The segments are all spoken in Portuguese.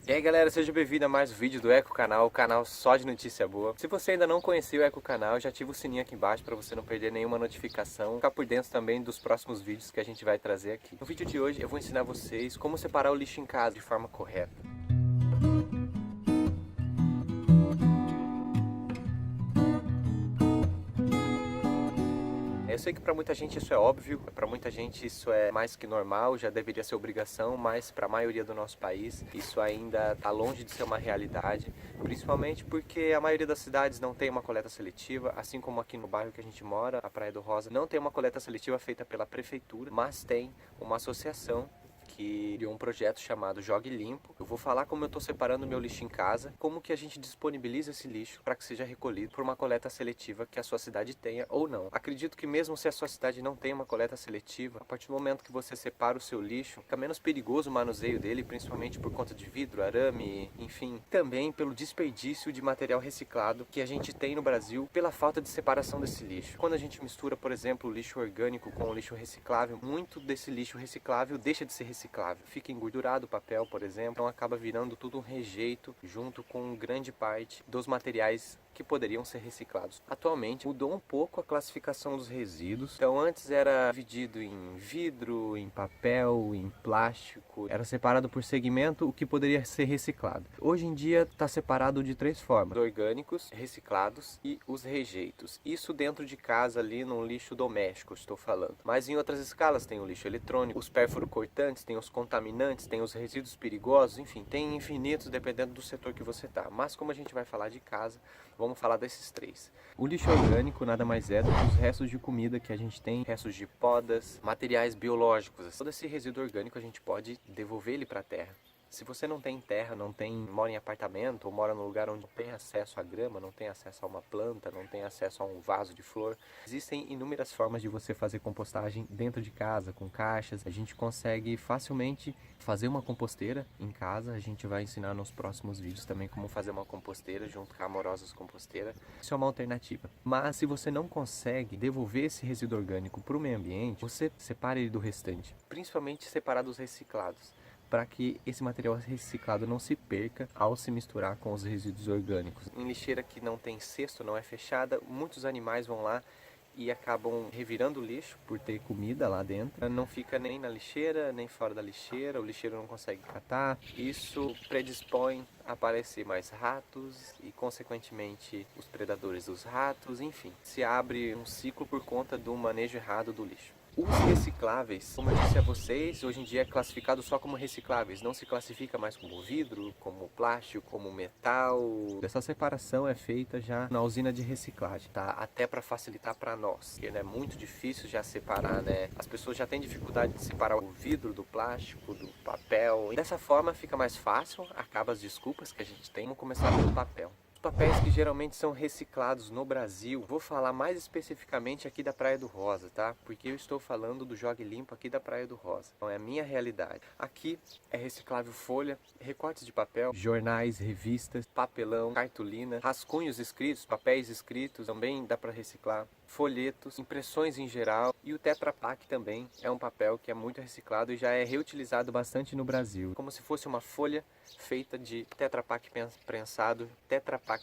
E aí galera, seja bem-vindo a mais um vídeo do Eco Canal, o canal só de notícia boa. Se você ainda não conhecia o Eco Canal, já ativa o sininho aqui embaixo para você não perder nenhuma notificação. Ficar por dentro também dos próximos vídeos que a gente vai trazer aqui. No vídeo de hoje eu vou ensinar vocês como separar o lixo em casa de forma correta. Eu sei que para muita gente isso é óbvio, para muita gente isso é mais que normal, já deveria ser obrigação, mas para a maioria do nosso país isso ainda está longe de ser uma realidade, principalmente porque a maioria das cidades não tem uma coleta seletiva, assim como aqui no bairro que a gente mora, a Praia do Rosa, não tem uma coleta seletiva feita pela prefeitura, mas tem uma associação que criou um projeto chamado Jogue Limpo. Eu vou falar como eu estou separando meu lixo em casa, como que a gente disponibiliza esse lixo para que seja recolhido por uma coleta seletiva que a sua cidade tenha ou não. Acredito que mesmo se a sua cidade não tem uma coleta seletiva, a partir do momento que você separa o seu lixo, fica menos perigoso o manuseio dele, principalmente por conta de vidro, arame, enfim. Também pelo desperdício de material reciclado que a gente tem no Brasil pela falta de separação desse lixo. Quando a gente mistura, por exemplo, o lixo orgânico com o lixo reciclável, muito desse lixo reciclável deixa de ser reciclável. Fica engordurado o papel, por exemplo, então acaba virando tudo um rejeito junto com grande parte dos materiais que poderiam ser reciclados. Atualmente mudou um pouco a classificação dos resíduos. Então antes era dividido em vidro, em papel, em plástico. Era separado por segmento o que poderia ser reciclado. Hoje em dia está separado de três formas: orgânicos, reciclados e os rejeitos. Isso dentro de casa ali no lixo doméstico estou falando. Mas em outras escalas tem o lixo eletrônico, os perfuro-cortantes, tem os contaminantes, tem os resíduos perigosos, enfim, tem infinitos dependendo do setor que você está. Mas como a gente vai falar de casa, vamos falar desses três. O lixo orgânico nada mais é do que os restos de comida que a gente tem, restos de podas, materiais biológicos. Todo esse resíduo orgânico a gente pode devolver ele para a terra. Se você não tem terra, mora em apartamento ou mora num lugar onde não tem acesso à grama, não tem acesso a uma planta, não tem acesso a um vaso de flor, existem inúmeras formas de você fazer compostagem dentro de casa, com caixas. A gente consegue facilmente fazer uma composteira em casa. A gente vai ensinar nos próximos vídeos também como fazer uma composteira junto com a Amorosas Composteira. Isso é uma alternativa. Mas se você não consegue devolver esse resíduo orgânico para o meio ambiente, você separa ele do restante, principalmente separar dos reciclados, para que esse material reciclado não se perca ao se misturar com os resíduos orgânicos. Em lixeira que não tem cesto, não é fechada, muitos animais vão lá e acabam revirando o lixo por ter comida lá dentro. Não fica nem na lixeira, nem fora da lixeira, o lixeiro não consegue catar. Isso predispõe a aparecer mais ratos e, consequentemente, os predadores dos ratos, enfim. Se abre um ciclo por conta do manejo errado do lixo. Os recicláveis, como eu disse a vocês, hoje em dia é classificado só como recicláveis, não se classifica mais como vidro, como plástico, como metal. Essa separação é feita já na usina de reciclagem, tá? Até para facilitar para nós, porque é muito difícil já separar, né? As pessoas já têm dificuldade de separar o vidro do plástico, do papel. E dessa forma fica mais fácil, acaba as desculpas que a gente tem. Vamos começar pelo papel. Papéis que geralmente são reciclados no Brasil, vou falar mais especificamente aqui da Praia do Rosa, tá? Porque eu estou falando do Jogue Limpo aqui da Praia do Rosa. Então é a minha realidade. Aqui é reciclável folha, recortes de papel, jornais, revistas, papelão, cartolina, rascunhos escritos, papéis escritos, também dá para reciclar. Folhetos, impressões em geral, e o Tetra Pak também é um papel que é muito reciclado e já é reutilizado bastante no Brasil. Como se fosse uma folha feita de Tetra Pak prensado, Tetra Pak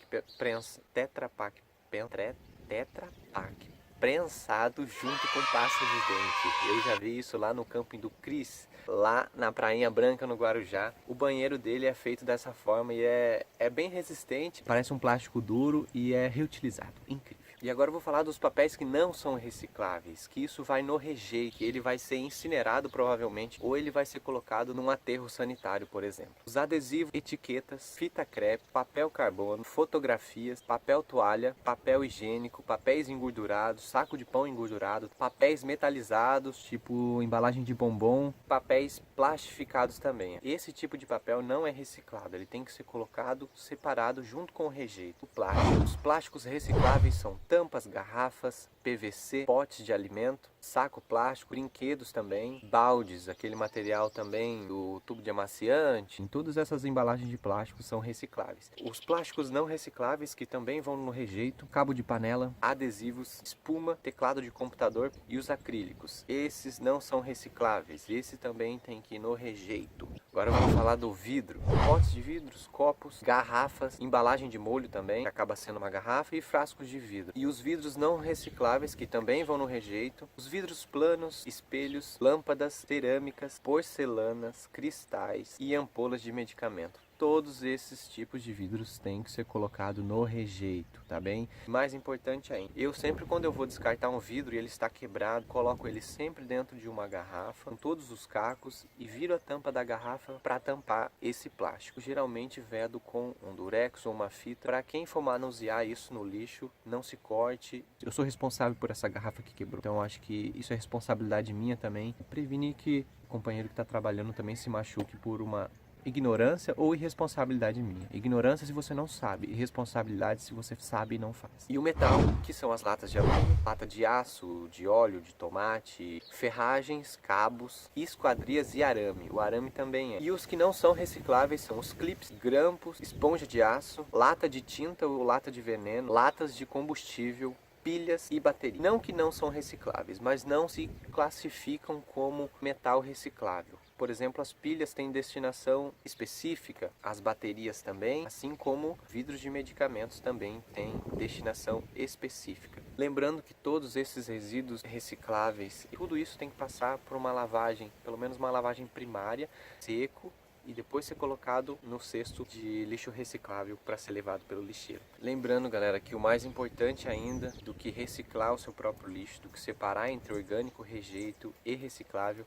prensado junto com pasta de dente. Eu já vi isso lá no camping do Cris, lá na Prainha Branca, no Guarujá. O banheiro dele é feito dessa forma e é bem resistente, parece um plástico duro e é reutilizado. Incrível. E agora eu vou falar dos papéis que não são recicláveis, que isso vai no rejeito, que ele vai ser incinerado provavelmente, ou ele vai ser colocado num aterro sanitário, por exemplo. Os adesivos, etiquetas, fita crepe, papel carbono, fotografias, papel toalha, papel higiênico, papéis engordurados, saco de pão engordurado, papéis metalizados, tipo embalagem de bombom, papéis plastificados também. Esse tipo de papel não é reciclado, ele tem que ser colocado separado junto com o rejeito. O plástico. Os plásticos recicláveis são tampas, garrafas, PVC, potes de alimento, saco plástico, brinquedos também, baldes, aquele material também do tubo de amaciante. Em todas essas embalagens de plástico são recicláveis. Os plásticos não recicláveis que também vão no rejeito, cabo de panela, adesivos, espuma, teclado de computador e os acrílicos. Esses não são recicláveis, esse também tem que ir no rejeito. Agora vamos falar do vidro. Potes de vidros, copos, garrafas, embalagem de molho também, que acaba sendo uma garrafa, e frascos de vidro. E os vidros não recicláveis, que também vão no rejeito. Os vidros planos, espelhos, lâmpadas, cerâmicas, porcelanas, cristais e ampolas de medicamento. Todos esses tipos de vidros têm que ser colocados no rejeito, tá bem? Mais importante ainda, eu sempre quando eu vou descartar um vidro e ele está quebrado, coloco ele sempre dentro de uma garrafa, com todos os cacos, e viro a tampa da garrafa para tampar esse plástico. Geralmente vedo com um durex ou uma fita, para quem for manusear isso no lixo, não se corte. Eu sou responsável por essa garrafa que quebrou, então acho que isso é responsabilidade minha também, prevenir que o companheiro que está trabalhando também se machuque por uma ignorância ou irresponsabilidade minha. Ignorância se você não sabe, irresponsabilidade se você sabe e não faz. E o metal, que são as latas de alumínio, lata de aço, de óleo, de tomate, ferragens, cabos, esquadrias e arame. O arame também é. E os que não são recicláveis são os clips, grampos, esponja de aço, lata de tinta ou lata de veneno, latas de combustível, pilhas e baterias. Não que não são recicláveis, mas não se classificam como metal reciclável. Por exemplo, as pilhas têm destinação específica, as baterias também, assim como vidros de medicamentos também têm destinação específica. Lembrando que todos esses resíduos recicláveis, tudo isso tem que passar por uma lavagem, pelo menos uma lavagem primária, seco, e depois ser colocado no cesto de lixo reciclável para ser levado pelo lixeiro. Lembrando, galera, que o mais importante ainda do que reciclar o seu próprio lixo, do que separar entre orgânico, rejeito e reciclável,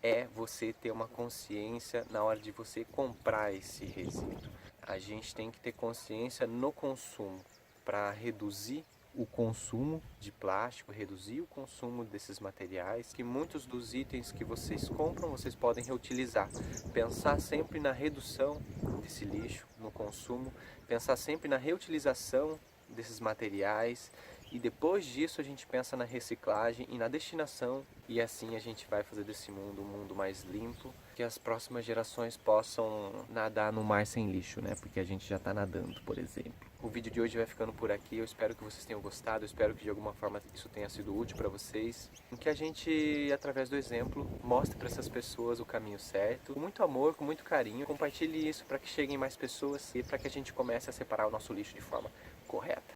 é você ter uma consciência na hora de você comprar esse resíduo. A gente tem que ter consciência no consumo para reduzir o consumo de plástico, reduzir o consumo desses materiais, que muitos dos itens que vocês compram, vocês podem reutilizar. Pensar sempre na redução desse lixo, no consumo, pensar sempre na reutilização desses materiais, e depois disso a gente pensa na reciclagem e na destinação, e assim a gente vai fazer desse mundo um mundo mais limpo, que as próximas gerações possam nadar no mar sem lixo, né? Porque a gente já está nadando, por exemplo. O vídeo de hoje vai ficando por aqui, eu espero que vocês tenham gostado, eu espero que de alguma forma isso tenha sido útil para vocês, em que a gente, através do exemplo, mostre para essas pessoas o caminho certo, com muito amor, com muito carinho, compartilhe isso para que cheguem mais pessoas e para que a gente comece a separar o nosso lixo de forma correta.